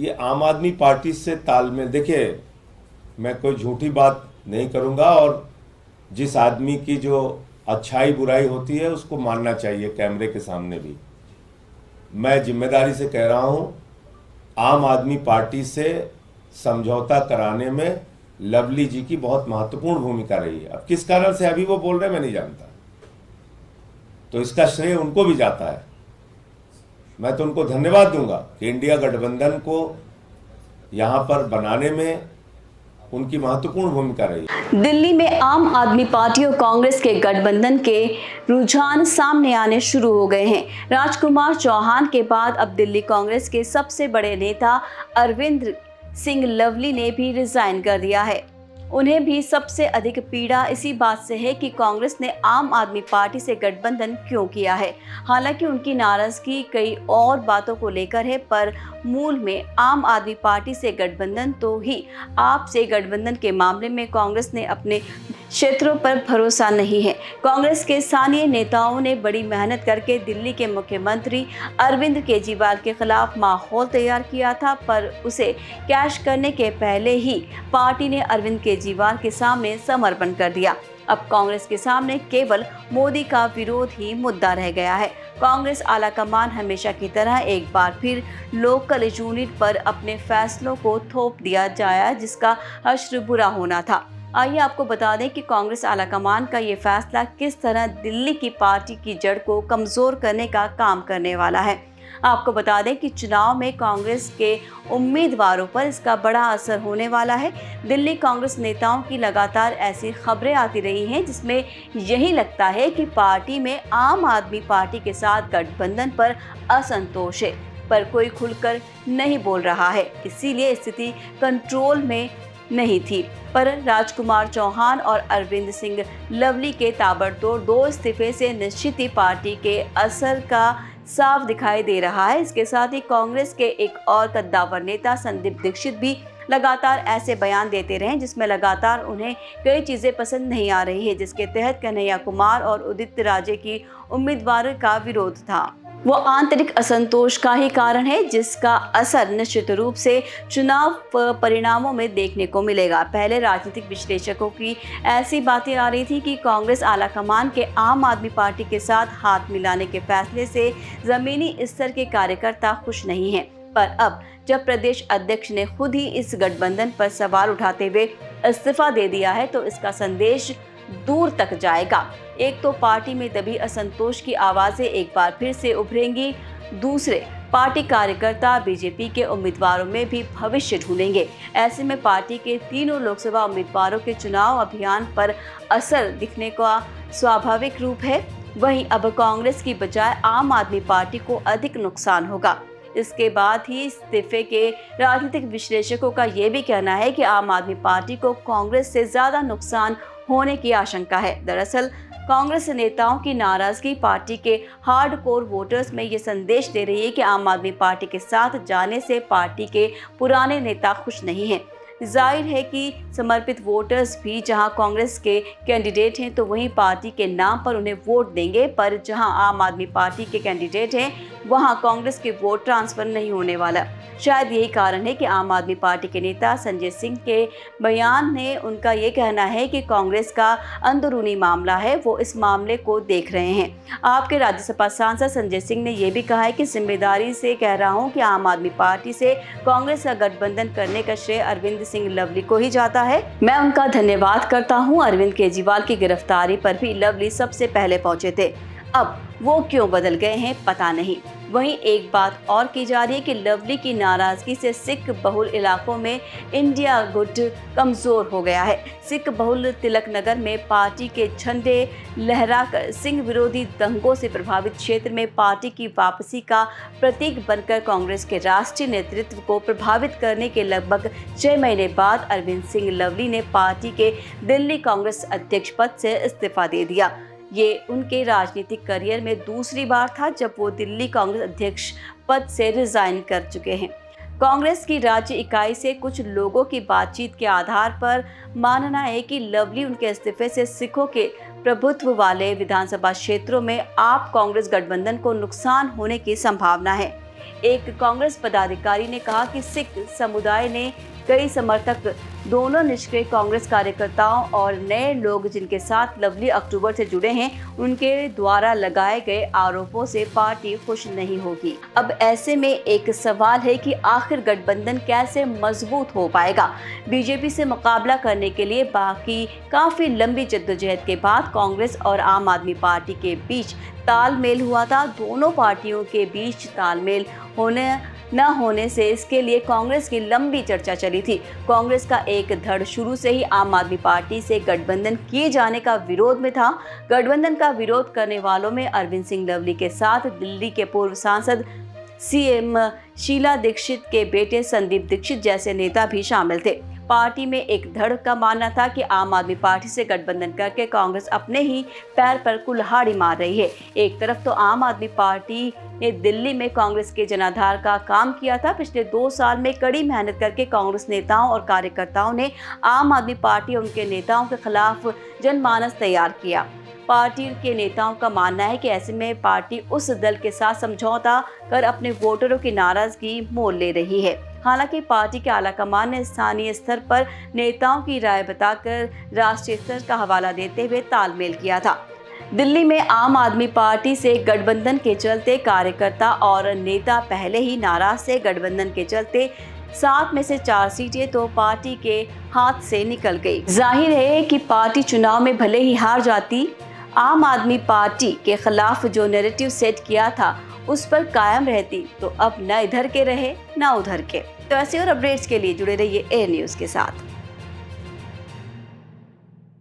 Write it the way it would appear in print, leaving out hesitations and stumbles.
ये आम आदमी पार्टी से तालमेल, देखिए मैं कोई झूठी बात नहीं करूंगा, और जिस आदमी की जो अच्छाई बुराई होती है उसको मानना चाहिए कैमरे के सामने भी। मैं जिम्मेदारी से कह रहा हूं, आम आदमी पार्टी से समझौता कराने में लवली जी की बहुत महत्वपूर्ण भूमिका रही है। अब किस कारण से अभी वो बोल रहे हैं मैं नहीं जानता, तो इसका श्रेय उनको भी जाता है। मैं तो उनको धन्यवाद दूंगा कि इंडिया गठबंधन को यहां पर बनाने में उनकी महत्वपूर्ण भूमिका रही। दिल्ली में आम आदमी पार्टी और कांग्रेस के गठबंधन के रुझान सामने आने शुरू हो गए हैं। राजकुमार चौहान के बाद अब दिल्ली कांग्रेस के सबसे बड़े नेता अरविंद सिंह लवली ने भी रिजाइन कर दिया है। उन्हें भी सबसे अधिक पीड़ा इसी बात से है कि कांग्रेस ने आम आदमी पार्टी से गठबंधन क्यों किया है। हालांकि उनकी नाराजगी कई और बातों को लेकर है, पर मूल में आम आदमी पार्टी से गठबंधन तो ही आप से गठबंधन के मामले में कांग्रेस ने अपने क्षेत्रों पर भरोसा नहीं है। कांग्रेस के स्थानीय नेताओं ने बड़ी मेहनत करके दिल्ली के मुख्यमंत्री अरविंद केजरीवाल के खिलाफ माहौल तैयार किया था, पर उसे कैश करने के पहले ही पार्टी ने अरविंद केजरीवाल के सामने समर्पण कर दिया। अब कांग्रेस के सामने केवल मोदी का विरोध ही मुद्दा रह गया है। कांग्रेस आलाकमान हमेशा की तरह एक बार फिर लोकल यूनिट पर अपने फैसलों को थोप दिया जाया, जिसका हश्र बुरा होना था। आइए आपको बता दें कि कांग्रेस आलाकमान का ये फैसला किस तरह दिल्ली की पार्टी की जड़ को कमजोर करने का काम करने वाला है। आपको बता दें कि चुनाव में कांग्रेस के उम्मीदवारों पर इसका बड़ा असर होने वाला है। दिल्ली कांग्रेस नेताओं की लगातार ऐसी खबरें आती रही हैं जिसमें यही लगता है कि पार्टी में आम आदमी पार्टी के साथ गठबंधन पर असंतोष है, पर कोई खुलकर नहीं बोल रहा है। इसीलिए स्थिति कंट्रोल में नहीं थी। पर राजकुमार चौहान और अरविंद सिंह लवली के ताबड़तोड़ 2 इस्तीफे से निश्चित ही पार्टी के असर का साफ दिखाई दे रहा है। इसके साथ ही कांग्रेस के एक और कद्दावर नेता संदीप दीक्षित भी लगातार ऐसे बयान देते रहे जिसमें लगातार उन्हें कई चीजें पसंद नहीं आ रही है, जिसके तहत कन्हैया कुमार और उदित राजे की उम्मीदवार का विरोध था। वो आंतरिक असंतोष का ही कारण है, जिसका असर निश्चित रूप से चुनाव परिणामों में देखने को मिलेगा। पहले राजनीतिक विश्लेषकों की ऐसी बातें आ रही थी कि कांग्रेस आलाकमान के आम आदमी पार्टी के साथ हाथ मिलाने के फैसले से जमीनी स्तर के कार्यकर्ता खुश नहीं हैं। पर अब जब प्रदेश अध्यक्ष ने खुद ही इस गठबंधन पर सवाल उठाते हुए इस्तीफा दे दिया है, तो इसका संदेश दूर तक जाएगा। एक तो पार्टी में दबी असंतोष की आवाजें एक बार फिर से उभरेंगी, दूसरे पार्टी कार्यकर्ता बीजेपी के उम्मीदवारों में भी भविष्य ढूंढेंगे। ऐसे में पार्टी के तीनों लोकसभा उम्मीदवारों के चुनाव अभियान पर असर दिखने का स्वाभाविक रूप है। वहीं अब कांग्रेस की बजाय आम आदमी पार्टी को अधिक नुकसान होगा। इसके बाद ही इस्तीफे के राजनीतिक विश्लेषकों का ये भी कहना है कि आम आदमी पार्टी को कांग्रेस से ज्यादा नुकसान होने की आशंका है। दरअसल कांग्रेस नेताओं की नाराजगी पार्टी के हार्डकोर वोटर्स में ये संदेश दे रही है कि आम आदमी पार्टी के साथ जाने से पार्टी के पुराने नेता खुश नहीं हैं। जाहिर है कि समर्पित वोटर्स भी जहां कांग्रेस के कैंडिडेट हैं तो वहीं पार्टी के नाम पर उन्हें वोट देंगे, पर जहां आम आदमी पार्टी के कैंडिडेट हैं वहां कांग्रेस के वोट ट्रांसफर नहीं होने वाला। शायद यही कारण है कि आम आदमी पार्टी के नेता संजय सिंह के बयान में उनका ये कहना है कि कांग्रेस का अंदरूनी मामला है, वो इस मामले को देख रहे हैं। आपके राज्यसभा सांसद संजय सिंह ने यह भी कहा है कि जिम्मेदारी से कह रहा हूं कि आम आदमी पार्टी से कांग्रेस का गठबंधन करने का श्रेय अरविंद सिंह लवली को ही जाता है। मैं उनका धन्यवाद करता हूं। अरविंद केजरीवाल की गिरफ्तारी पर भी लवली सबसे पहले पहुंचे थे। अब वो क्यों बदल गए हैं पता नहीं। वहीं एक बात और की जा रही है कि लवली की नाराजगी से सिख बहुल इलाकों में इंडिया गुट कमजोर हो गया है। सिख बहुल तिलक नगर में पार्टी के झंडे लहराकर सिंह विरोधी दंगों से प्रभावित क्षेत्र में पार्टी की वापसी का प्रतीक बनकर कांग्रेस के राष्ट्रीय नेतृत्व को प्रभावित करने के लगभग 6 महीने बाद अरविंद सिंह लवली ने पार्टी के दिल्ली कांग्रेस अध्यक्ष पद से इस्तीफा दे दिया। ये उनके राजनीतिक करियर में दूसरी बार था जब वो दिल्ली कांग्रेस अध्यक्ष पद से रिजाइन कर चुके हैं। कांग्रेस की राज्य इकाई से कुछ लोगों की बातचीत के आधार पर मानना है कि लवली उनके इस्तीफे से सिखों के प्रभुत्व वाले विधानसभा क्षेत्रों में आप कांग्रेस गठबंधन को नुकसान होने की संभावना है। एक कांग्रेस पदाधिकारी ने कहा कि सिख समुदाय ने कई समर्थक दोनों निष्क्रिय कांग्रेस कार्यकर्ताओं और नए लोग जिनके साथ लवली अक्टूबर से जुड़े हैं उनके द्वारा लगाए गए आरोपों से पार्टी खुश नहीं होगी। अब ऐसे में एक सवाल है कि आखिर गठबंधन कैसे मजबूत हो पाएगा। बीजेपी से मुकाबला करने के लिए बाकी काफी लंबी जद्दोजहद के बाद कांग्रेस और आम आदमी पार्टी के बीच तालमेल हुआ था। दोनों पार्टियों के बीच तालमेल न होने से इसके लिए कांग्रेस की लंबी चर्चा चली थी। कांग्रेस का एक धड़ शुरू से ही आम आदमी पार्टी से गठबंधन किए जाने का विरोध में था। गठबंधन का विरोध करने वालों में अरविंद सिंह लवली के साथ दिल्ली के पूर्व सांसद सीएम शीला दीक्षित के बेटे संदीप दीक्षित जैसे नेता भी शामिल थे। पार्टी में एक धड़ का मानना था कि आम आदमी पार्टी से गठबंधन करके कांग्रेस अपने ही पैर पर कुल्हाड़ी मार रही है। एक तरफ तो आम आदमी पार्टी ने दिल्ली में कांग्रेस के जनाधार का काम किया था। पिछले 2 साल में कड़ी मेहनत करके कांग्रेस नेताओं और कार्यकर्ताओं ने आम आदमी पार्टी और उनके नेताओं के खिलाफ जनमानस तैयार किया। पार्टी के नेताओं का मानना है कि ऐसे में पार्टी उस दल के साथ समझौता कर अपने वोटरों की नाराजगी मोल ले रही है। हालांकि पार्टी के आलाकमान ने स्थानीय स्तर पर नेताओं की राय बताकर राष्ट्रीय स्तर का हवाला देते हुए तालमेल किया था। दिल्ली में आम आदमी पार्टी से गठबंधन के चलते कार्यकर्ता और नेता पहले ही नाराज थे। गठबंधन के चलते 7 में से 4 सीटें तो पार्टी के हाथ से निकल गई। जाहिर है कि पार्टी चुनाव में भले ही हार जाती, आम आदमी पार्टी के खिलाफ जो नैरेटिव सेट किया था उस पर कायम रहती तो अब न इधर के रहे न उधर के। तो ऐसे और अपडेट्स के लिए जुड़े रहिए एयर न्यूज़ के साथ।